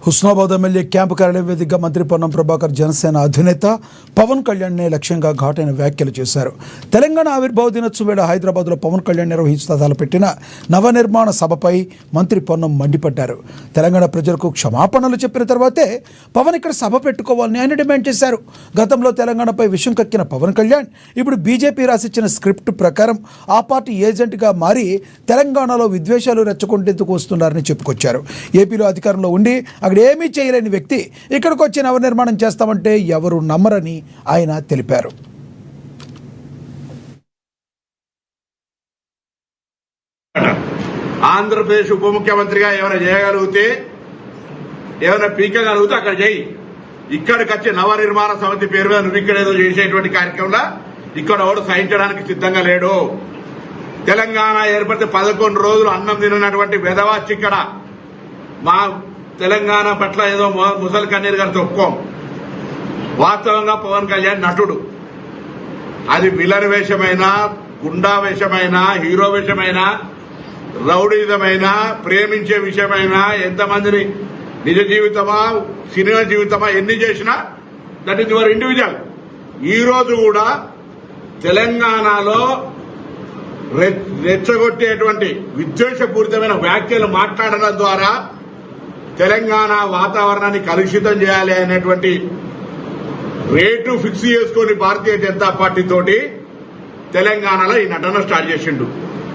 Husnabad MLA camp కార్యాలయం వేదికగా మంత్రి పొన్నం ప్రభాకర్ జనసేన అధినేత పవన్ కళ్యాణ్నే లక్ష్యంగా ఘాటైన వ్యాఖ్యలు చేశారు. తెలంగాణ ఆవిర్భావ దినోత్సవం వేళ హైదరాబాద్లో పవన్ కళ్యాణ్ తలపెట్టిన నవనిర్మాణ సభపై మంత్రి పొన్నం మండిపడ్డారు. తెలంగాణ ప్రజలకు క్షమాపణలు చెప్పిన తర్వాతే పవన్ ఇక్కడ సభ పెట్టుకోవాలని ఆయన డిమాండ్ చేశారు. గతంలో తెలంగాణపై విషం కక్కిన పవన్ కళ్యాణ్ ఇప్పుడు బీజేపీ రాసిచ్చిన స్క్రిప్ట్ ప్రకారం ఆ పార్టీ ఏజెంట్గా మారి తెలంగాణలో విద్వేషాలు రెచ్చగొట్టేందుకు వస్తున్నారని చెప్పుకొచ్చారు. ఏపీలో అధికారంలో ఉండి ఏమీ చేయలేని వ్యక్తి ఇక్కడికి వచ్చి నవనిర్మాణం చేస్తామంటే ఎవరు నమ్మరని ఆయన తెలిపారు. ఆంధ్రప్రదేశ్ ఉప ముఖ్యమంత్రిగా ఏమైనా చేయగలిగితే ఏమైనా పీకగలిగితే అక్కడ చేయి. ఇక్కడికి వచ్చి నవనిర్మాణ సమితి పేరు మీద నువ్వు ఇక్కడ ఏదో చేసేటువంటి కార్యక్రమంలో ఇక్కడ ఎవడు సహించడానికి సిద్ధంగా లేడు. తెలంగాణ ఏర్పడితే 11 రోజులు అన్నం తినటువంటి వెధవాచి ఇక్కడ మా తెలంగాణ పట్ల ఏదో ముసలి కన్నీరు గారితో ఒప్పుకోం. వాస్తవంగా పవన్ కళ్యాణ్ నటుడు. అది విలన్ వేషమైనా, గుండా వేషమైనా, హీరో వేషమైనా, రౌడీజమైనా, ప్రేమించే విషయమైనా, ఎంతమందిని నిజ జీవితమా సినిమా జీవితమా ఎన్ని చేసినా దట్ ఈస్ యువర్ ఇండివిజువల్. ఈ రోజు కూడా తెలంగాణలో రెచ్చగొట్టేటువంటి విద్వేషపూరితమైన వ్యాఖ్యలు మాట్లాడడం ద్వారా తెలంగాణ వాతావరణాన్ని కలుషితం చేయాలి అనేటువంటి రేటు ఫిక్స్ చేసుకుని భారతీయ జనతా పార్టీ తోటి తెలంగాణలో ఈ నటన స్టార్ట్ చేసిండు.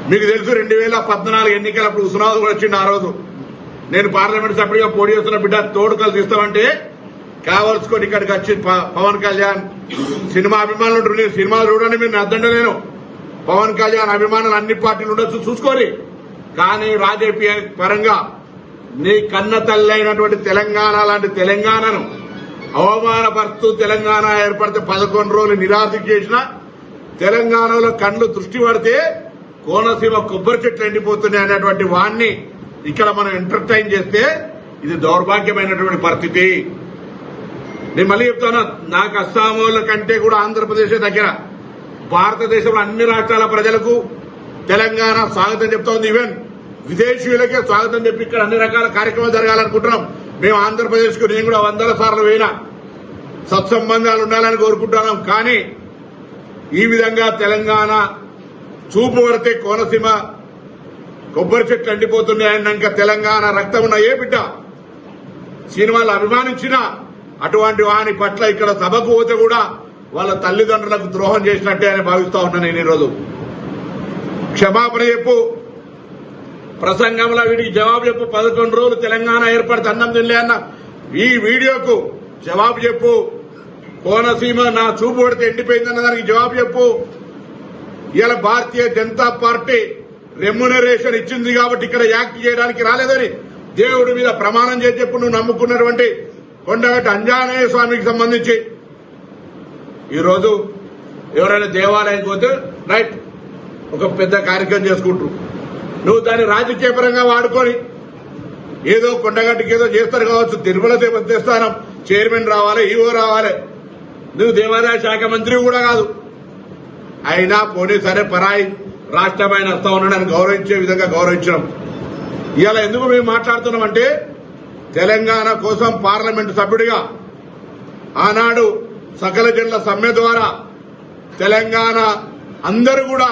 మీకు తెలుసు 2014 ఎన్నికలప్పుడు హుస్నాబాద్ కూడా వచ్చిండు. ఆ రోజు నేను పార్లమెంట్ సభ్యుడిగా పోటీ చేస్తున్న బిడ్డ తోడుకలు తీస్తామంటే కావలసుకొని ఇక్కడికి వచ్చి పవన్ కళ్యాణ్ సినిమా అభిమానులు ఉంటారు. నేను సినిమాలు చూడండి, మీరు అర్థంటే నేను పవన్ కళ్యాణ్ అభిమానులు అన్ని పార్టీలు ఉండొచ్చు చూసుకోరి, కానీ రాజకీయ పరంగా నీ కన్న తల్లైనటువంటి తెలంగాణ లాంటి తెలంగాణను అవమానపరుస్తూ తెలంగాణ ఏర్పడితే 11 రోజులు నిరాశ చేసిన తెలంగాణలో కళ్ళు దృష్టి పడితే కోనసీమ కొబ్బరి చెట్లు ఎండిపోతున్నాయి అనేటువంటి వాణ్ణి ఇక్కడ మనం ఎంటర్టైన్ చేస్తే ఇది దౌర్భాగ్యమైనటువంటి పరిస్థితి. నేను మళ్ళీ చెప్తాను, నాకు అస్సామోళ్ళ కంటే కూడా ఆంధ్రప్రదేశ్ దగ్గర భారతదేశంలో అన్ని రాష్ట్రాల ప్రజలకు తెలంగాణ స్వాగతం చెప్తా ఉంది. ఈవెన్ విదేశీయులకే స్వాగతం చెప్పి ఇక్కడ అన్ని రకాల కార్యక్రమాలు జరగాలనుకుంటున్నాం. మేము ఆంధ్రప్రదేశ్ కు నేను కూడా 100 సార్లు పోయినా సత్సంబంధాలు ఉండాలని కోరుకుంటున్నాం. కానీ ఈ విధంగా తెలంగాణ చూపు పడితే కోనసీమ కొబ్బరి చెట్లు ఎండిపోతున్నాయన్నాక తెలంగాణ రక్తం ఉన్న ఏ బిడ్డ సినిమాలు అభిమానించినా అటువంటి వాని పట్ల ఇక్కడ సభకు పోతే కూడా వాళ్ళ తల్లిదండ్రులకు ద్రోహం చేసినట్టే అని భావిస్తా ఉన్నా. నేను ఈరోజు క్షమాపణ చెప్పు, ప్రసంగంలో వీడికి జవాబు చెప్పు. 11 రోజులు తెలంగాణ ఏర్పడితే అన్నం తినలే అన్న ఈ వీడియోకు జవాబు చెప్పు. కోనసీమ నా చూపు పడితే ఎండిపోయిందన్న దానికి జవాబు చెప్పు. ఇలా భారతీయ జనతా పార్టీ రెమ్యునరేషన్ ఇచ్చింది కాబట్టి ఇక్కడ యాక్ట్ చేయడానికి రాలేదని దేవుడి మీద ప్రమాణం చేసి చెప్పు. నువ్వు నమ్ముకున్నటువంటి కొండగట్టు అంజనేయ స్వామికి సంబంధించి ఈరోజు ఎవరైనా దేవాలయానికి పోతే రైట్ ఒక పెద్ద కార్యక్రమం చేసుకుంటారు. నువ్వు దాన్ని రాజకీయ పరంగా వాడుకొని ఏదో కొండగట్టుకి ఏదో చేస్తారు కావచ్చు. తిరుమల దేవస్థానం చైర్మన్ రావాలి, ఈవో రావాలి. నువ్వు దేవాదాయ శాఖ మంత్రి కూడా కాదు. అయినా పోనీ సరే పరాయి రాష్ట్రమైన వస్తా ఉన్నాడని గౌరవించే విధంగా గౌరవించడం. ఇవాళ ఎందుకు మేము మాట్లాడుతున్నామంటే తెలంగాణ కోసం పార్లమెంటు సభ్యుడిగా ఆనాడు సకల జనుల సమ్మె ద్వారా తెలంగాణ అందరూ కూడా